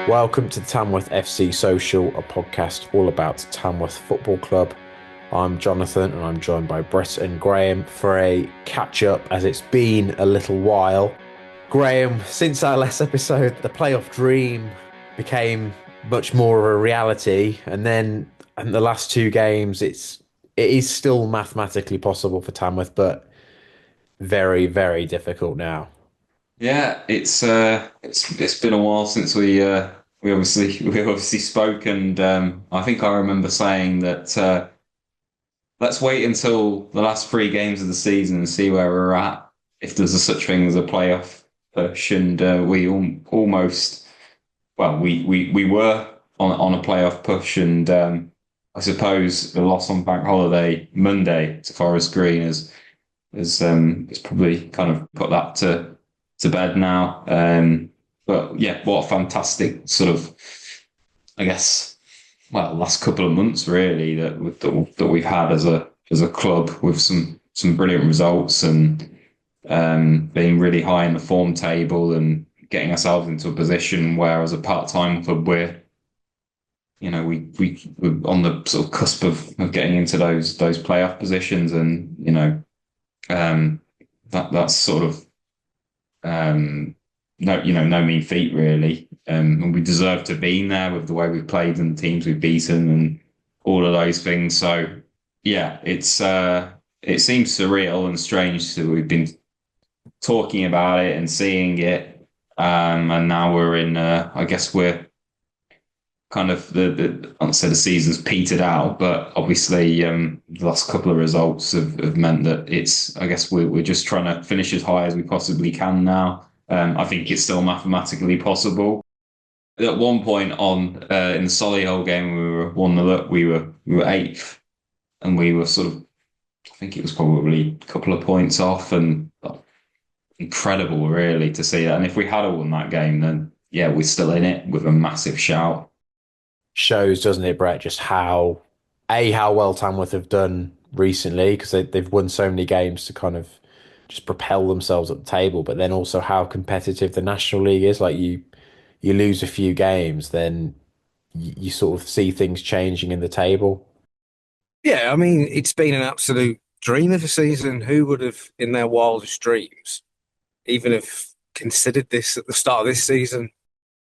Welcome to the Tamworth FC Social, a podcast all about Tamworth Football Club. I'm Jonathan and I'm joined by Brett and Graham for a catch-up as it's been a little while. Graham, since our last episode, the playoff dream became much more of a reality, and then in the last two games, it is still mathematically possible for Tamworth, but very, very difficult now. Yeah, it's been a while since we obviously spoke, and I think I remember saying that let's wait until the last three games of the season and see where we're at. If there's a such thing as a playoff push, and almost, well, we were on a playoff push, and I suppose the loss on Bank Holiday Monday to Forest Green has probably kind of put that to bed now. But yeah, what a fantastic sort of, I guess, well, last couple of months really that we've had as a club with some brilliant results and being really high in the form table and getting ourselves into a position where, as a part-time club, we're on the sort of cusp of getting into those playoff positions, and that's sort of no mean feat really. And we deserve to be in there with the way we've played and the teams we've beaten and all of those things. So yeah, it seems surreal and strange that we've been talking about it and seeing it. And now we're in, I guess we're kind of I'd say the season's petered out, but obviously the last couple of results have meant that I guess we're just trying to finish as high as we possibly can now. I think it's still mathematically possible. At one point in the Solihull game, we were 1-0 up, we were eighth, and we were sort of, I think it was probably a couple of points off, and incredible really to see that. And if we had won that game, then yeah, we're still in it with a massive shout. Shows, doesn't it, Brett, just how well Tamworth have done recently, because they've won so many games to kind of just propel themselves up the table, but then also how competitive the National League is. Like you lose a few games, then you sort of see things changing in the table. Yeah, I mean, it's been an absolute dream of a season. Who would have, in their wildest dreams, even have considered this at the start of this season?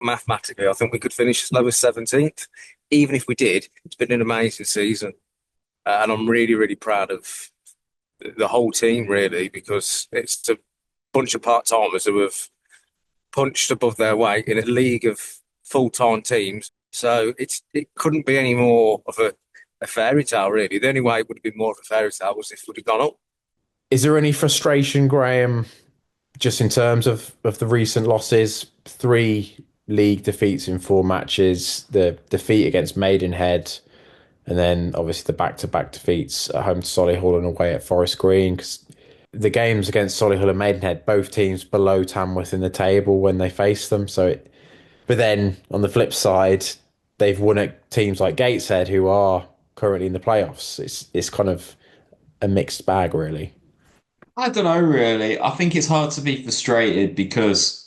Mathematically, I think we could finish as low as 17th. Even if we did, it's been an amazing season. And I'm really, really proud of the whole team, really, because it's a bunch of part-timers who have punched above their weight in a league of full-time teams. So it couldn't be any more of a fairy tale, really. The only way it would have been more of a fairy tale was if it would have gone up. Is there any frustration, Graham, just in terms of the recent losses? Three league defeats in four matches, the defeat against Maidenhead, and then obviously the back-to-back defeats at home to Solihull and away at Forest Green. Because the games against Solihull and Maidenhead, both teams below Tamworth in the table when they face them. But then on the flip side, they've won at teams like Gateshead, who are currently in the playoffs. It's kind of a mixed bag, really. I don't know really. I think it's hard to be frustrated because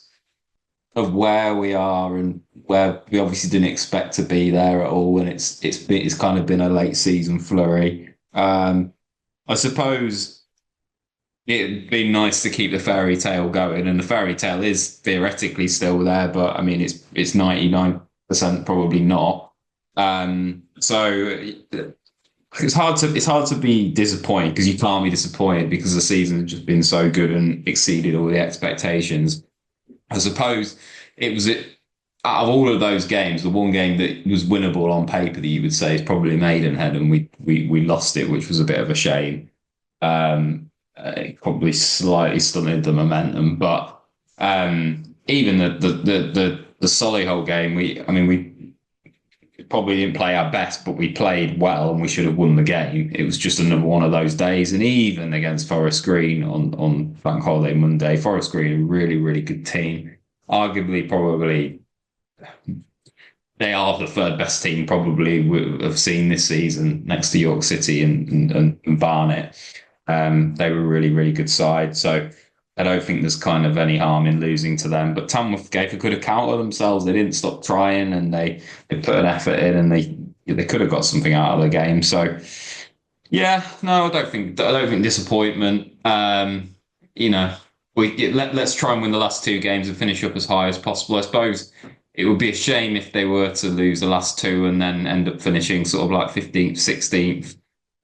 of where we are and where we obviously didn't expect to be there at all, and it's kind of been a late season flurry. I suppose it'd be nice to keep the fairy tale going, and the fairy tale is theoretically still there, but I mean it's 99% probably not. So it's hard to be disappointed, because you can't be disappointed because the season has just been so good and exceeded all the expectations. I suppose it was out of all of those games, the one game that was winnable on paper that you would say is probably Maidenhead, and we lost it, which was a bit of a shame. It probably slightly stunted the momentum, but even the Solihull game, we probably didn't play our best, but we played well and we should have won the game. It was just another one of those days. And even against Forest Green on Bank Holiday Monday, Forest Green, a really, really good team. Arguably, probably, they are the third best team probably I've seen this season, next to York City and Barnet. They were a really, really good side. So I don't think there's kind of any harm in losing to them. But Tamworth gave a good account of themselves. They didn't stop trying, and they put an effort in, and they could have got something out of the game. So yeah, no, I don't think disappointment. You know, let's try and win the last two games and finish up as high as possible. I suppose it would be a shame if they were to lose the last two and then end up finishing sort of like 15th, 16th.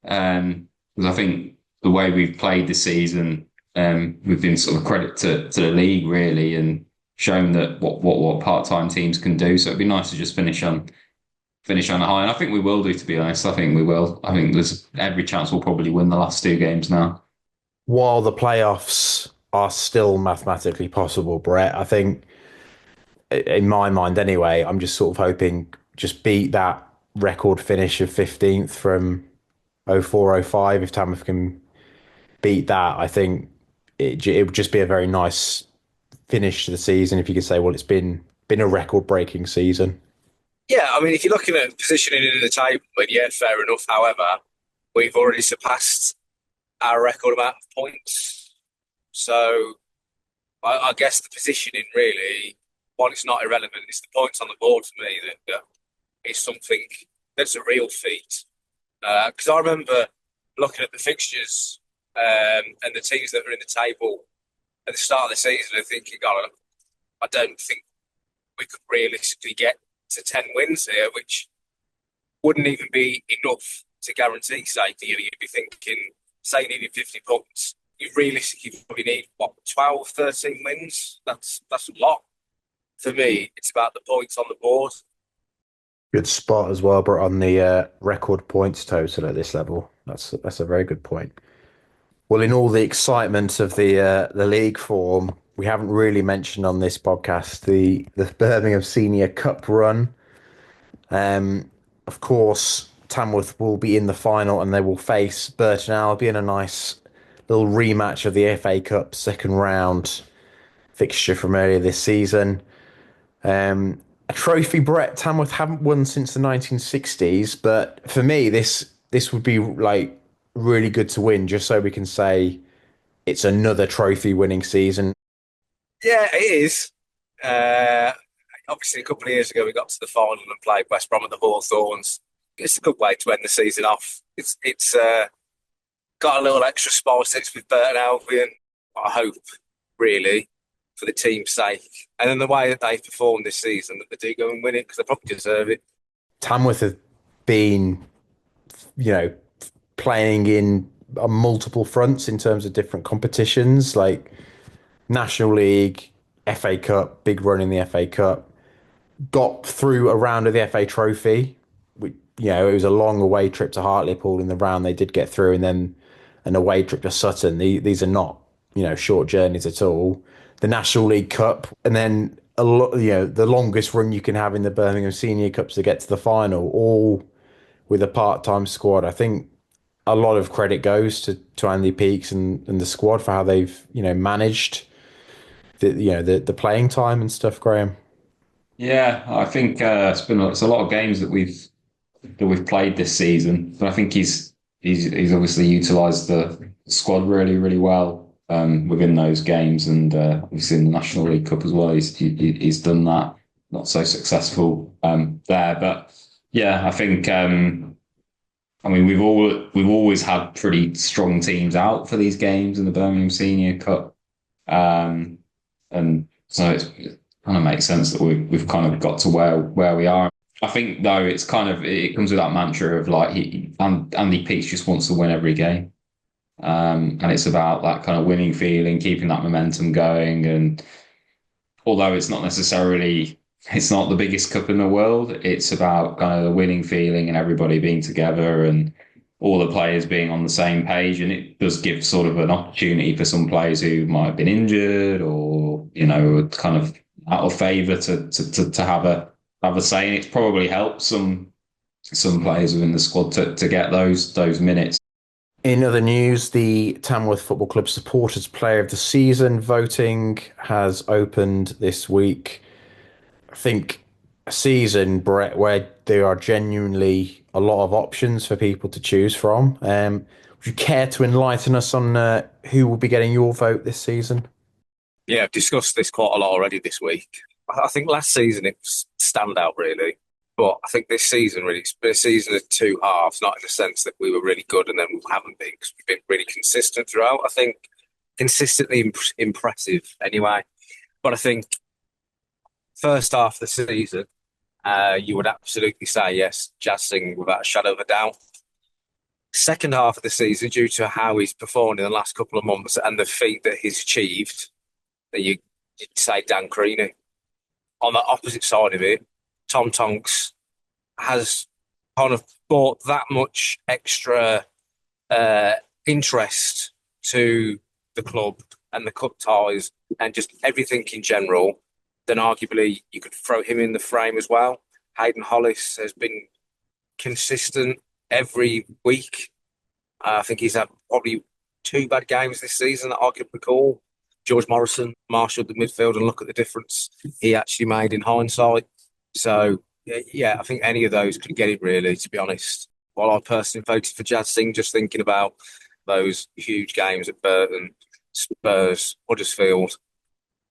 Because I think the way we've played this season, we've been sort of credit to the league really, and shown that what part-time teams can do. So it'd be nice to just finish on a high, and I think we will do. To be honest, I think we will. I think there's every chance we'll probably win the last two games now. While the playoffs are still mathematically possible, Brett, I think in my mind anyway, I'm just sort of hoping just beat that record finish of 15th from 0405. If Tamworth can beat that, I think it would just be a very nice finish to the season if you could say, well, it's been a record breaking season. Yeah, I mean, if you're looking at positioning in the table, then yeah, fair enough. However, we've already surpassed our record amount of points. So I guess the positioning really, while it's not irrelevant, it's the points on the board for me that is something that's a real feat. Because I remember looking at the fixtures and the teams that were in the table at the start of the season and thinking, God, I don't think we could realistically get to 10 wins here, which wouldn't even be enough to guarantee safety. You'd be thinking, say, needing 50 points. You realistically probably need, 12, 13 wins? That's a lot. For me, it's about the points on the board. Good spot as well, but on the record points total at this level, that's a very good point. Well, in all the excitement of the league form, we haven't really mentioned on this podcast the Birmingham Senior Cup run. Of course, Tamworth will be in the final and they will face Burton Albion, a nice little rematch of the FA Cup second round fixture from earlier this season. A trophy Brett Tamworth haven't won since the 1960s, but for me, this would be like really good to win, just so we can say it's another trophy winning season. Yeah, it is. Obviously, a couple of years ago, we got to the final and played West Brom at the Hawthorns. It's a good way to end the season off. It's got a little extra spice. It's with Burton Albion. I hope, really, for the team's sake. And then the way that they've performed this season, that they do go and win it because they probably deserve it. Tamworth have been, playing in on multiple fronts in terms of different competitions, like National League, FA Cup, big run in the FA Cup. Got through a round of the FA Trophy. It was a long away trip to Hartlepool in the round. They did get through, and then an away trip to Sutton. These are not, short journeys at all. The National League Cup, and then the longest run you can have in the Birmingham Senior Cups to get to the final, all with a part-time squad. I think a lot of credit goes to Andy Peakes and the squad for how they've managed the playing time and stuff, Graham. Yeah, I think it's a lot of games that we've played this season, but I think he's obviously utilised the squad really, really well within those games, and obviously in the National League Cup as well. He's done that. Not so successful there, but yeah, I think we've always had pretty strong teams out for these games in the Birmingham Senior Cup, and so it kind of makes sense that we've kind of got to where we are. I think though it comes with that mantra of like Andy Peakes just wants to win every game, and it's about that kind of winning feeling, keeping that momentum going. And although it's not the biggest cup in the world, it's about kind of the winning feeling and everybody being together and all the players being on the same page. And it does give sort of an opportunity for some players who might have been injured or kind of out of favour to have a say, and it's probably helped some players within the squad to get those minutes. In other news, the Tamworth Football Club Supporters Player of the Season voting has opened this week. I think a season, Brett, where there are genuinely a lot of options for people to choose from. Would you care to enlighten us on who will be getting your vote this season? Yeah, I've discussed this quite a lot already this week. I think last season it was standout really, but I think this season really it's been a season of two halves, not in the sense that we were really good and then we haven't been because we've been really consistent throughout. I think consistently impressive anyway. But I think first half of the season, you would absolutely say yes, Jazz Singh without a shadow of a doubt. Second half of the season, due to how he's performed in the last couple of months and the feat that he's achieved, that you'd say Dan Creaney. On the opposite side of it, Tom Tonks has kind of brought that much extra interest to the club and the cup ties and just everything in general, then arguably you could throw him in the frame as well. Hayden Hollis has been consistent every week. I think he's had probably two bad games this season that I could recall. George Morrison marshalled the midfield and look at the difference he actually made in hindsight. So, yeah, I think any of those could get it really, to be honest. While I personally voted for Jazz Singh, just thinking about those huge games at Burton, Spurs, Huddersfield,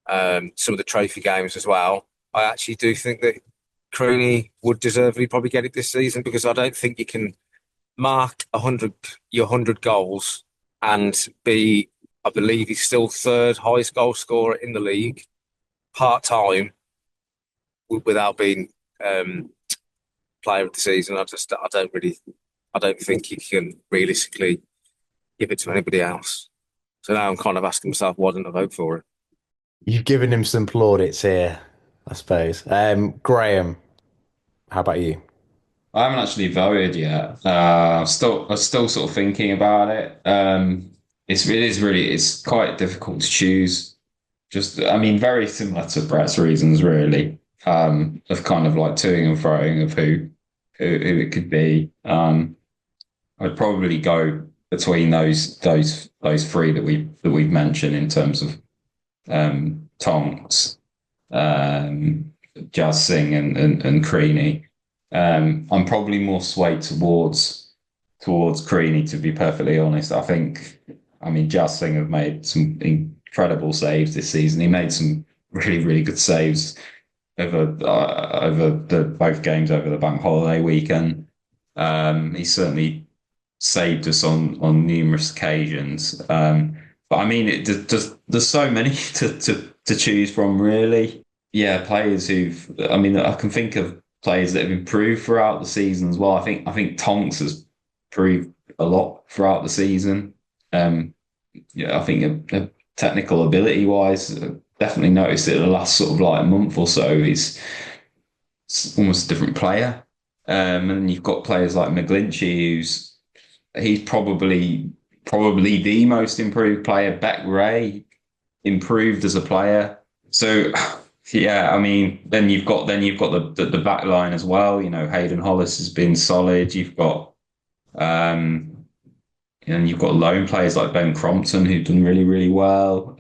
some of the trophy games as well, I actually do think that Creaney would deservedly probably get it this season because I don't think you can mark your 100 goals and be, I believe he's still third highest goal scorer in the league, part-time, without being player of the season. I don't think you can realistically give it to anybody else. So now I'm kind of asking myself, why didn't I vote for it? You've given him some plaudits here, I suppose. Graham, how about you? I haven't actually voted yet. I'm still sort of thinking about it. It's quite difficult to choose. Just, I mean, very similar to Brett's reasons, really. Of kind of like toing and froing of who it could be. I'd probably go between those three that we've mentioned in terms of Tonks, Jazz Singh, and Creaney. I'm probably more swayed towards Creaney, to be perfectly honest. I mean, Jazz Singh have made some incredible saves this season. He made some really, really good saves over the both games over the bank holiday weekend. He certainly saved us on numerous occasions. But I mean, there's so many to choose from, really. Yeah, players I mean, I can think of players that have improved throughout the season as well. I think Tonks has improved a lot throughout the season. Yeah, I think technical ability wise, definitely noticed it in the last sort of like month or so. It's almost a different player. And then you've got players like McGlinchey, he's probably the most improved player. Beck Ray improved as a player. So yeah, I mean, then you've got the back line as well. You know, Hayden Hollis has been solid. And you've got loan players like Ben Crompton who've done really, really well.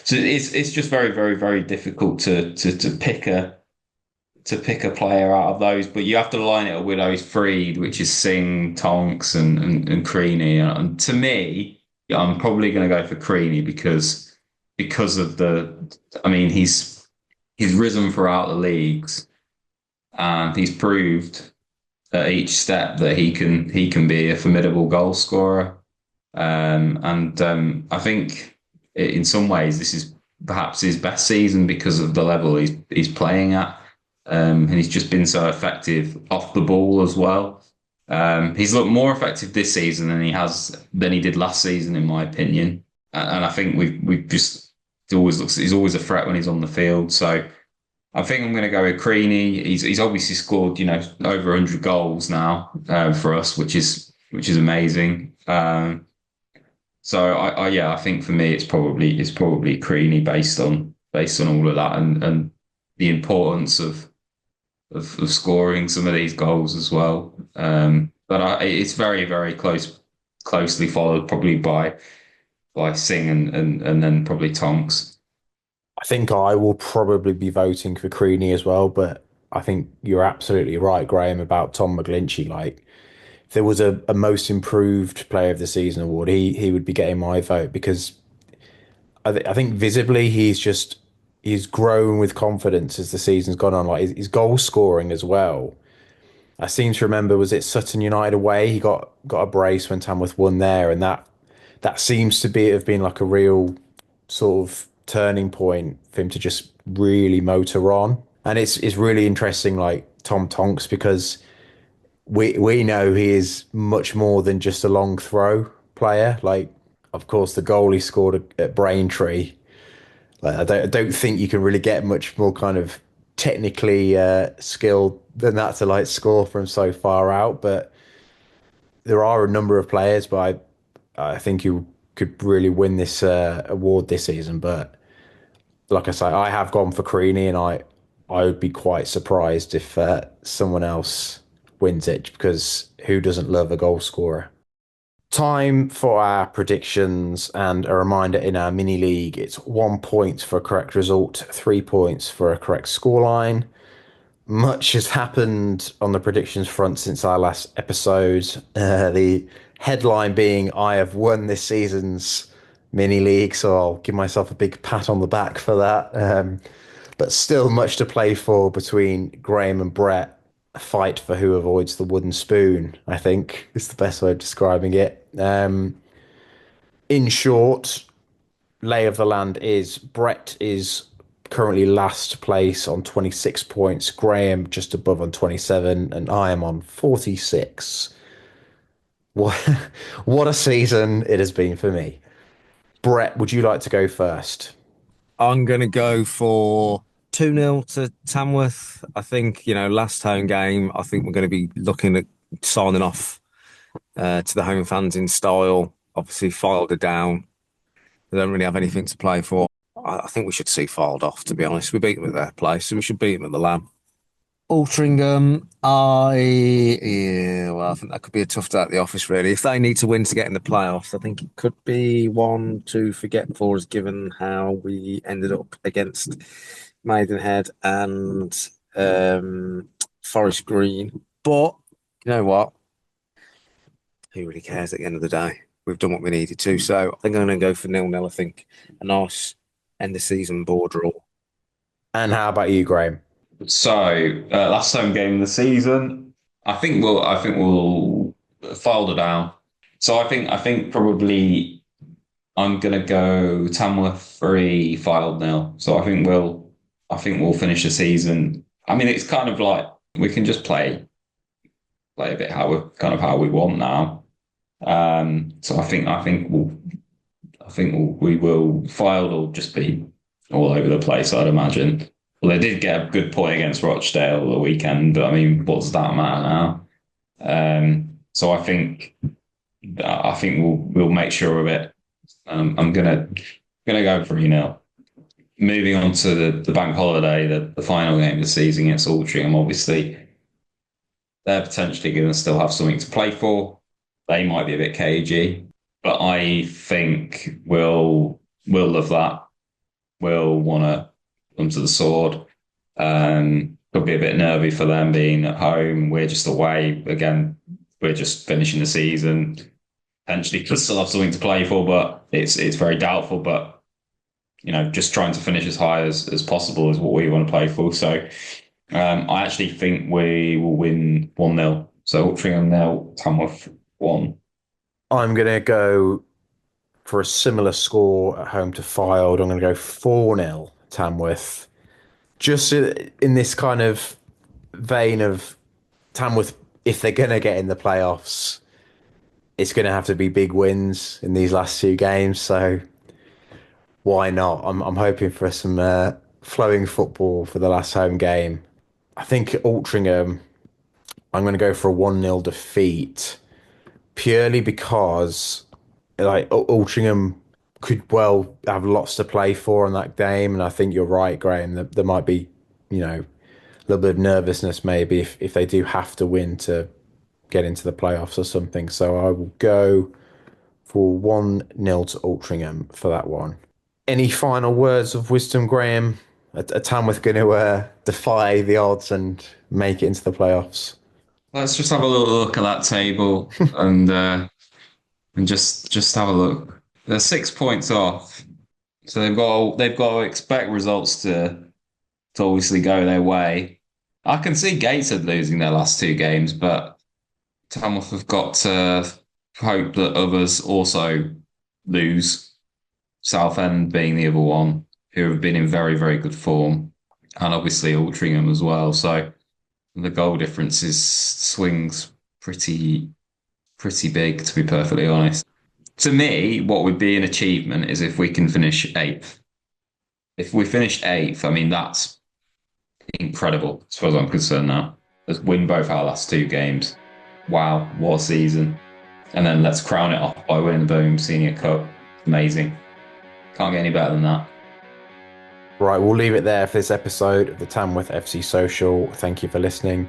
So it's just very, very, very difficult to pick a player out of those, but you have to line it up with those three, which is Singh, Tonks, and Creaney. And to me, I'm probably going to go for Creaney because of I mean, he's risen throughout the leagues, and he's proved at each step that he can be a formidable goal scorer. I think in some ways this is perhaps his best season because of the level he's playing at. And he's just been so effective off the ball as well. He's looked more effective this season than he did last season, in my opinion. And I think we've just he's always a threat when he's on the field. So I think I'm going to go with Creaney. He's obviously scored, you know, over 100 goals now for us, which is amazing. So I think for me it's probably Creaney based on all of that and the importance of scoring some of these goals as well. But it's very, very closely followed probably by Singh and then probably Tonks. I think I will probably be voting for Creaney as well, but I think you're absolutely right, Graham, about Tom McGlinchey. Like, if there was a most improved player of the season award, he would be getting my vote because I think visibly he's grown with confidence as the season's gone on. Like his goal scoring as well. I seem to remember, was it Sutton United away? He got a brace when Tamworth won there, and that seems to have been like a real sort of turning point for him to just really motor on. And it's really interesting, like Tom Tonks, because we know he is much more than just a long throw player. Like, of course, the goal he scored at Braintree. Like, I don't think you can really get much more kind of technically skilled than that to like score from so far out. But there are a number of players, but I think you could really win this award this season. But like I say, I have gone for Creaney, and I would be quite surprised if someone else wins it, because who doesn't love a goal scorer? Time for our predictions, and a reminder, in our mini league, it's 1 point for a correct result, 3 points for a correct scoreline. Much has happened on the predictions front since our last episode. The headline being, I have won this season's mini league, so I'll give myself a big pat on the back for that. But still much to play for between Graham and Brett. A fight for who avoids the wooden spoon, I think is the best way of describing it. In short, lay of the land is Brett is currently last place on 26 points, Graham just above on 27, and I am on 46. What, what a season it has been for me. Brett, would you like to go first? I'm going to go for 2-0 to Tamworth. I think, last home game, I think we're going to be looking at signing off to the home fans in style. Obviously, Fylde are down. They don't really have anything to play for. I think we should see Fylde off, to be honest. We beat them at their place, so we should beat them at the Lamb. Altrincham, I think that could be a tough day at the office, really. If they need to win to get in the playoffs, I think it could be one to forget for us, given how we ended up against Maidenhead and Forest Green. But you know what? Who really cares at the end of the day? We've done what we needed to. So I think I'm going to go for 0-0. I think a nice end of season board draw. And how about you, Graham? So last home game of the season, I think we'll file it down. So I think probably I'm gonna go Tamworth 3, Fylde 0. So I think we'll finish the season. I mean, it's kind of like we can just play a bit how we want now. So we will Fylde will just be all over the place, I'd imagine. Well, they did get a good point against Rochdale the weekend, but I mean, what does that matter now? So I think we'll make sure of it. I'm gonna go 3-0. Moving on to the bank holiday, the final game of the season against Altrincham. Obviously, they're potentially going to still have something to play for. They might be a bit cagey, but I think we'll love that. We'll want to come to the sword. Could be a bit nervy for them being at home. We're just away. Again, we're just finishing the season. Potentially could still have something to play for, but it's very doubtful. But just trying to finish as high as possible is what we want to play for. So I actually think we will win 1-0. So Altrincham 0, Tamworth 1. I'm going to go for a similar score at home to Fylde. I'm going to go 4-0 Tamworth. Just in this kind of vein of Tamworth, if they're going to get in the playoffs, it's going to have to be big wins in these last two games. So why not? I'm hoping for some flowing football for the last home game. I think Altrincham, I'm going to go for a 1-0 defeat, purely because like Altrincham could well have lots to play for in that game, and I think you're right, Graham. There might be, a little bit of nervousness maybe if they do have to win to get into the playoffs or something. So I will go for 1-0 to Altrincham for that one. Any final words of wisdom, Graham? Are Tamworth going to defy the odds and make it into the playoffs? Let's just have a little look at that table and just have a look. They're 6 points off. So they've got to expect results to obviously go their way. I can see Gateshead losing their last two games, but Tamworth have got to hope that others also lose. Southend being the other one, who have been in very, very good form, and obviously Altrincham as well. So the goal difference swings pretty big, to be perfectly honest. To me, what would be an achievement is if we can finish eighth. If we finish eighth, I mean that's incredible as far as I'm concerned now. Let's win both our last two games. Wow, what a season. And then let's crown it off by winning the Birmingham Senior Cup. Amazing. Can't get any better than that. Right, we'll leave it there for this episode of the Tamworth FC Social. Thank you for listening.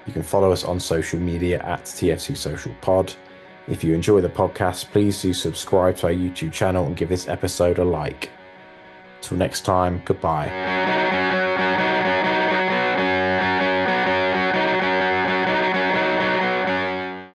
You can follow us on social media at TFC Social Pod. If you enjoy the podcast, please do subscribe to our YouTube channel and give this episode a like. Till next time, goodbye.